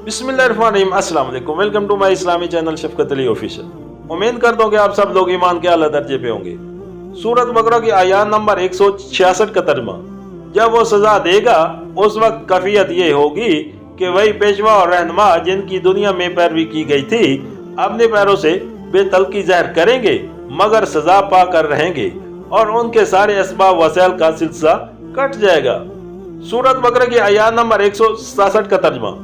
बिस्मिल्लाहिर्रहमानिर्रहीम, अस्सलाम वालेकुम। वेलकम टू माय इस्लामी चैनल शफकत अली ऑफिशियल। उम्मीद करता हूँ कि आप सब लोग ईमान के आला दर्जे पे होंगे। सूरत बकरा की आयात नंबर 166 का तर्जुमा। जब वो सजा देगा उस वक्त कैफियत ये होगी कि वही पेशवा और रहनुमा जिनकी दुनिया में पैरवी की गई थी अपने पैरों से बेतलकी ज़हर करेंगे मगर सजा पा कर रहेंगे और उनके सारे असबाब वसाइल का सिलसिला कट जाएगा। सूरत बकरा की आयात नंबर 167 का तर्जुमा।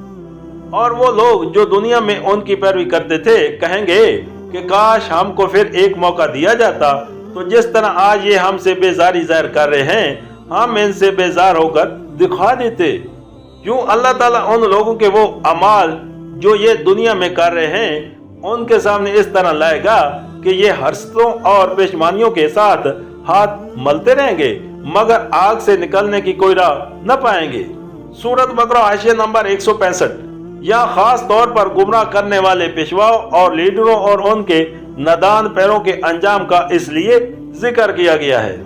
और वो लोग जो दुनिया में उनकी पैरवी करते थे कहेंगे कि काश हमको फिर एक मौका दिया जाता तो जिस तरह आज ये हमसे बेजारी ज़ाहिर कर रहे हैं हम इनसे बेजार होकर दिखा देते। यूं अल्लाह ताला उन लोगों के वो अमाल जो ये दुनिया में कर रहे हैं उनके सामने इस तरह लाएगा कि ये हर्षों और पेशमानियों के साथ हाथ मलते रहेंगे मगर आग से निकलने की कोई राह न पाएंगे। सूरत बकरा हाशिया नंबर 165। यहाँ खास तौर पर गुमराह करने वाले पेशवाओं और लीडरों और उनके नादान पैरों के अंजाम का इसलिए जिक्र किया गया है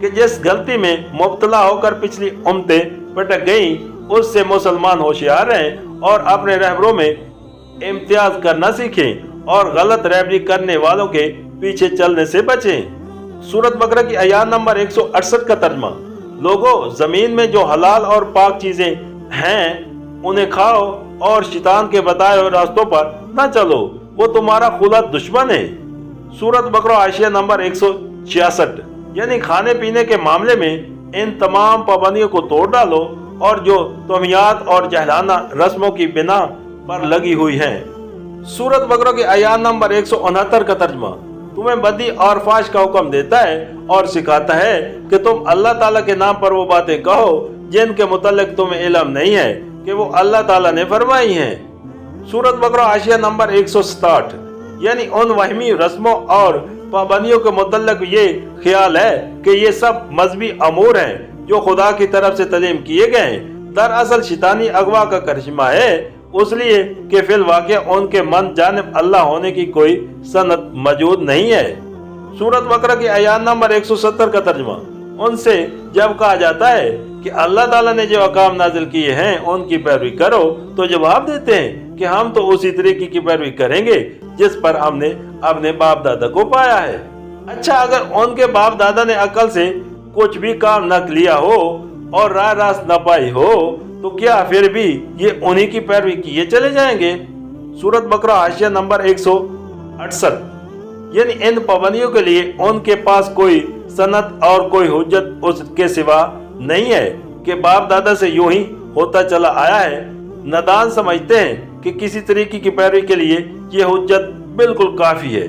कि जिस गलती में मुब्तला होकर पिछली उम्मतें भटक गईं उससे मुसलमान होशियार रहें और अपने रहबरों में इम्तियाज करना सीखें और गलत रहबरी करने वालों के पीछे चलने से बचें। सूरत बकरा की आयात नंबर 168 का तर्जुमा। लोगों, जमीन में जो हलाल और पाक चीजें हैं उन्हें खाओ और शैतान के बताए हुए रास्तों पर न चलो, वो तुम्हारा खुला दुश्मन है। सूरत बकरा हाशिया नंबर 166। यानी खाने पीने के मामले में इन तमाम पाबंदियों को तोड़ डालो और जो तोहियात और जहलाना रस्मों की बिना पर लगी हुई हैं। सूरत बकरा की आयात नंबर 169 का तर्जुमा। तुम्हें बदी और फाश का हुक्म देता है और सिखाता है कि तुम अल्लाह ताला के नाम पर वो बातें कहो जिनके मुतल्लिक तुम्हें इल्म नहीं है कि वो अल्लाह ताला ने फरमाई हैं। सूरत बकरा हाशिया नंबर 167। यानी उन वहमी रस्मों और पाबंदियों के मुतल्लिक ये ख्याल है कि ये सब मजहबी अमूर हैं जो खुदा की तरफ से तलीम किए गए हैं, दरअसल शैतानी अगवा का करिश्मा है, उसलिए कि फिल वाक़या उनके मन जानिब अल्लाह होने की कोई सनद मौजूद नहीं है। सूरत बकरा की आयात नंबर 170 का तर्जुमा। उनसे जब कहा जाता है कि अल्लाह ताला ने जो अहकाम नाजिल किए हैं उनकी पैरवी करो तो जवाब देते हैं कि हम तो उसी तरीके की पैरवी करेंगे जिस पर हमने अपने बाप दादा को पाया है। अच्छा, अगर उनके बाप दादा ने अकल से कुछ भी काम न लिया हो और राह रास्त न पाई हो तो क्या फिर भी ये उन्हीं की पैरवी किए चले जाएंगे। सूरत बकरा हाशिया नंबर 168। यानी इन पाबंदियों के लिए उनके पास कोई सनद और कोई हुज्जत उसके सिवा नहीं है कि बाप दादा से यूं ही होता चला आया है। नादान समझते हैं कि किसी तरीके की पैरवी के लिए ये हुज्जत बिल्कुल काफी है।